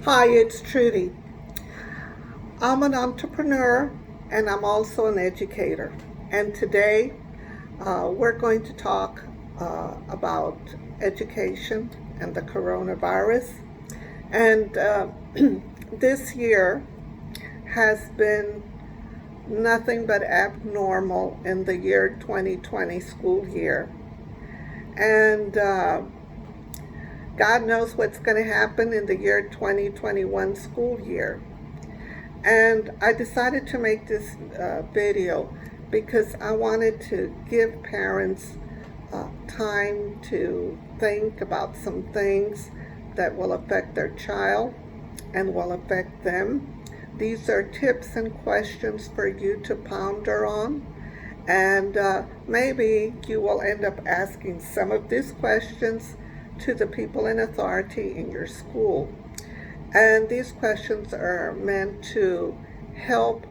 Hi, it's Trudy. I'm an entrepreneur and I'm also an educator. And today we're going to talk about education and the coronavirus. And this year has been nothing but abnormal in the year 2020 school year. And God knows what's going to happen in the year 2021 school year. And I decided to make this video because I wanted to give parents time to think about some things that will affect their child and will affect them. These are tips and questions for you to ponder on. And maybe you will end up asking some of these questions to the people in authority in your school. And these questions are meant to help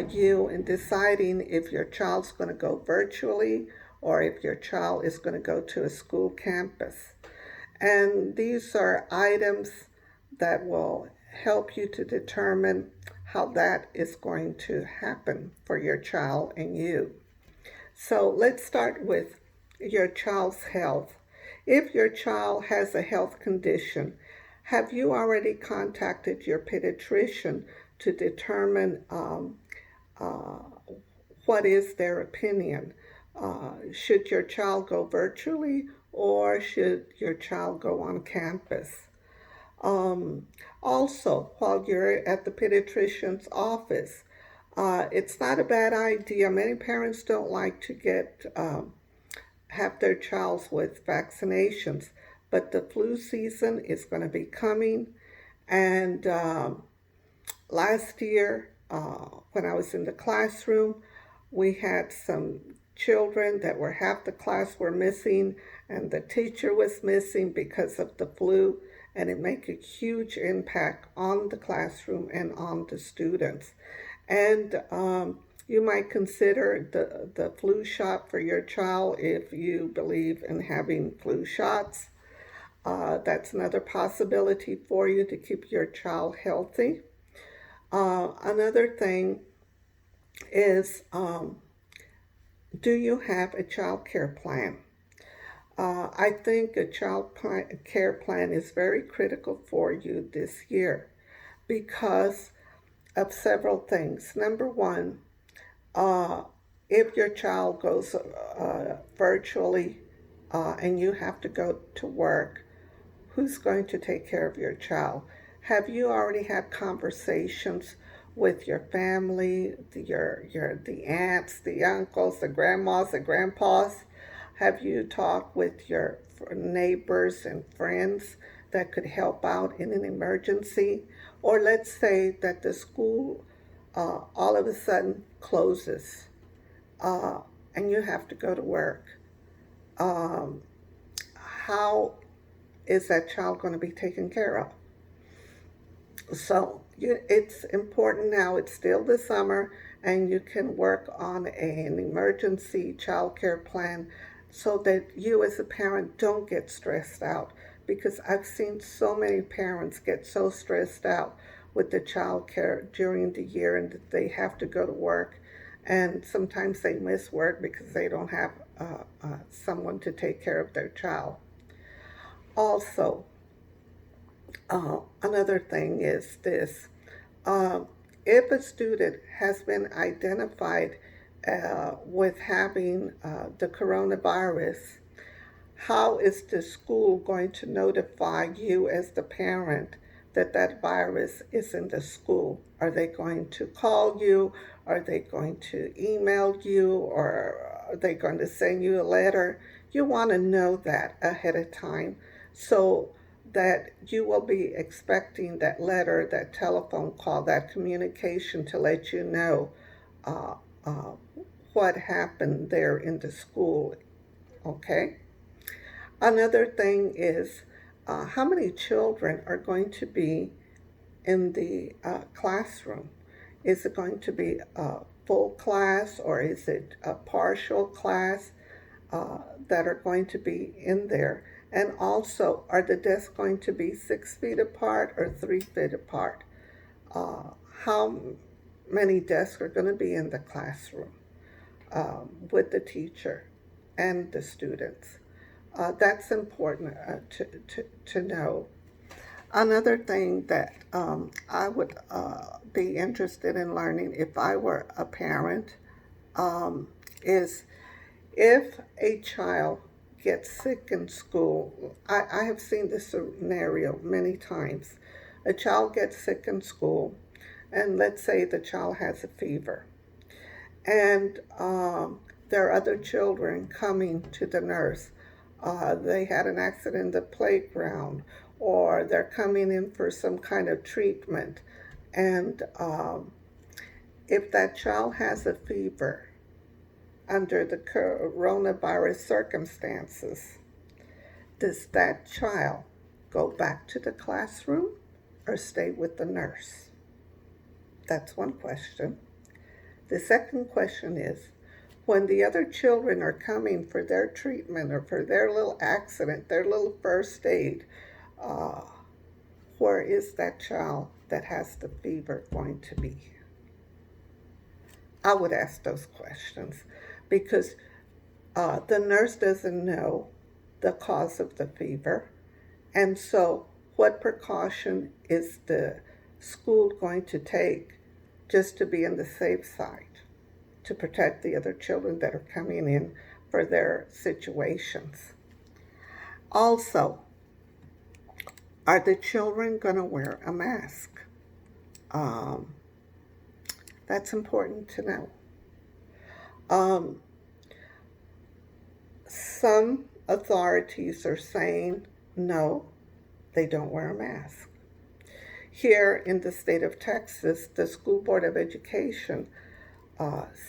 you in deciding if your child's going to go virtually or if your child is going to go to a school campus. And these are items that will help you to determine how that is going to happen for your child and you. So let's start with your child's health. If your child has a health condition, have you already contacted your pediatrician to determine uh, what is their opinion? Should your child go virtually or should your child go on campus? Um, Also, while you're at the pediatrician's office, it's not a bad idea. Many parents don't like to get have their child with vaccinations, but the flu season is going to be coming. And last year, when I was in the classroom, we had some children that were half the class were missing, and the teacher was missing because of the flu, and it made a huge impact on the classroom and on the students. And you might consider the flu shot for your child if you believe in having flu shots. That's another possibility for you to keep your child healthy. Another thing is, do you have a child care plan? I think a care plan is very critical for you this year because of several things. Number one, uh, if your child goes virtually and you have to go to work, who's going to take care of your child? Have you already had conversations with your family, the aunts, the uncles, the grandmas, the grandpas? Have you talked with your neighbors and friends that could help out in an emergency? Or let's say that the school all of a sudden closes uh, and you have to go to work. Um, how is that child going to be taken care of? So it's important now. It's still the summer, and you can work on an emergency child care plan so that you as a parent don't get stressed out. Because I've seen so many parents get so stressed out with the child care during the year and they have to go to work. And sometimes they miss work because they don't have someone to take care of their child. Also, another thing is this. Um, if a student has been identified with having the coronavirus, how is the school going to notify you as the parent that that virus is in the school? Are they going to call you? Are they going to email you? Or are they going to send you a letter? You want to know that ahead of time so that you will be expecting that letter, that telephone call, that communication to let you know uh, uh, what happened there in the school. Okay? Another thing is how many children are going to be in the classroom? Is it going to be a full class or is it a partial class that are going to be in there? And also, are the desks going to be 6 feet apart or 3 feet apart? Uh, how many desks are going to be in the classroom with the teacher and the students? That's important to know. Another thing that I would be interested in learning if I were a parent um, is if a child gets sick in school. I have seen this scenario many times. A child gets sick in school, and let's say the child has a fever, and there are other children coming to the nurse. They had an accident in the playground, or they're coming in for some kind of treatment. And if that child has a fever under the coronavirus circumstances, does that child go back to the classroom or stay with the nurse? That's one question. The second question is, when the other children are coming for their treatment or for their little accident, their little first aid, uh, where is that child that has the fever going to be? I would ask those questions because the nurse doesn't know the cause of the fever. And so, what precaution is the school going to take just to be on the safe side, to protect the other children that are coming in for their situations? Also, are the children going to wear a mask? Um, that's important to know. Um, some authorities are saying no, they don't wear a mask. Here in the state of Texas, the School Board of Education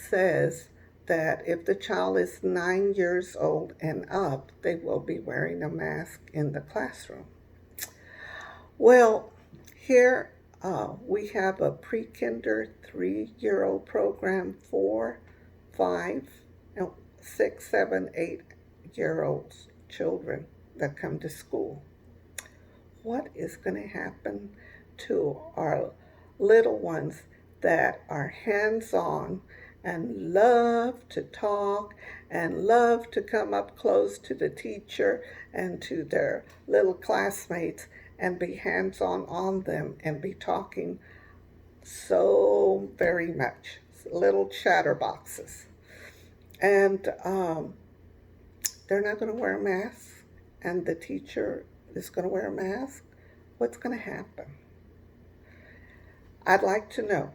says that if the child is 9 years old and up, they will be wearing a mask in the classroom. Well, here we have a pre-kinder 3-year-old program, 4, 5, no, 6, 7, 8-year olds children that come to school. What is going to happen to our little ones that are hands-on and love to talk and love to come up close to the teacher and to their little classmates and be hands-on them and be talking so very much, little chatterboxes. And they're not going to wear a mask, and the teacher is going to wear a mask. What's going to happen? I'd like to know,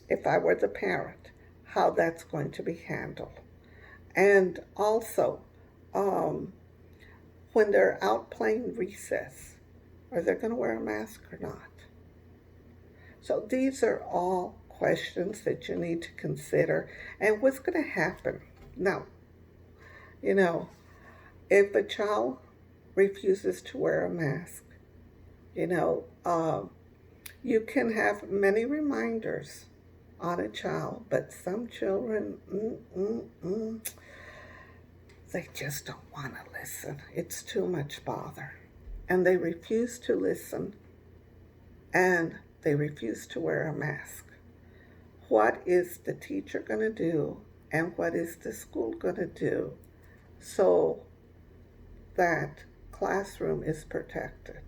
if I were the parent, how that's going to be handled. And also, when they're out playing recess, are they going to wear a mask or not? So these are all questions that you need to consider. And what's going to happen? Now, you know, if a child refuses to wear a mask, you know, you can have many reminders on a child, but some children, they just don't want to listen. It's too much bother. And they refuse to listen, and they refuse to wear a mask. What is the teacher going to do, and what is the school going to do so that classroom is protected?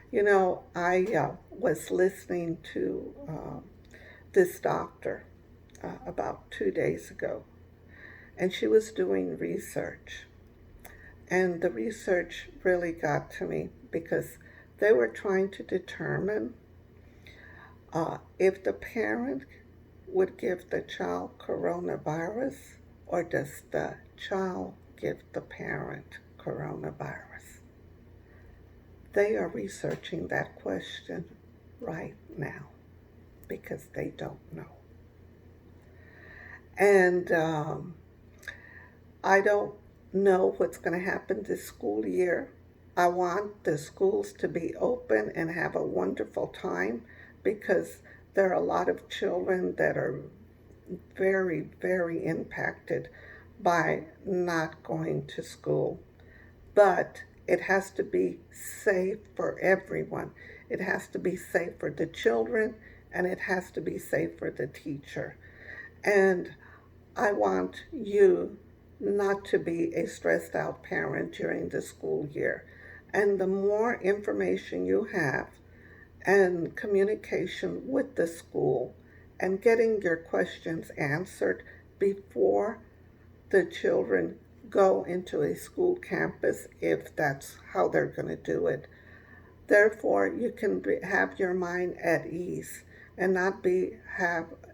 You know, I was listening to this doctor about 2 days ago, and she was doing research. And the research really got to me because they were trying to determine if the parent would give the child coronavirus, or does the child give the parent coronavirus. They are researching that question right now because they don't know. And I don't know what's going to happen this school year. I want the schools to be open and have a wonderful time because there are a lot of children that are very, very impacted by not going to school. But it has to be safe for everyone. It has to be safe for the children, and it has to be safe for the teacher. And I want you not to be a stressed out parent during the school year. And the more information you have and communication with the school and getting your questions answered before the children go into a school campus, if that's how they're going to do it. Therefore, you can have your mind at ease and not be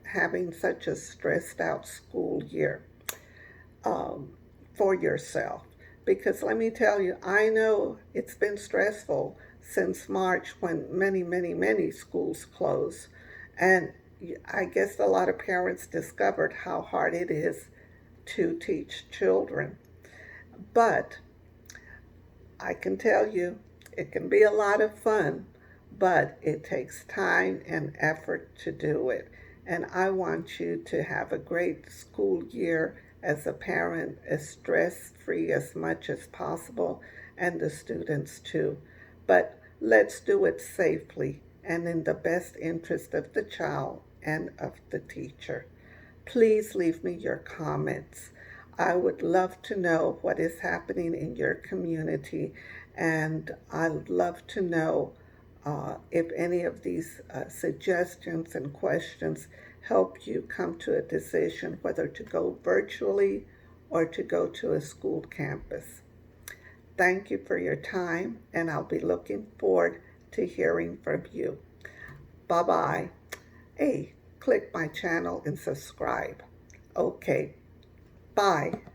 having such a stressed out school year um, for yourself. Because let me tell you, I know it's been stressful since March when many schools closed. And I guess a lot of parents discovered how hard it is to teach children. But I can tell you, it can be a lot of fun, but it takes time and effort to do it. And I want you to have a great school year as a parent, as stress free as much as possible, and the students too. But let's do it safely and in the best interest of the child and of the teacher. Please leave me your comments. I would love to know what is happening in your community, and I'd love to know if any of these suggestions and questions help you come to a decision whether to go virtually or to go to a school campus. Thank you for your time, and I'll be looking forward to hearing from you. Bye bye. Hey, click my channel and subscribe. Okay, bye.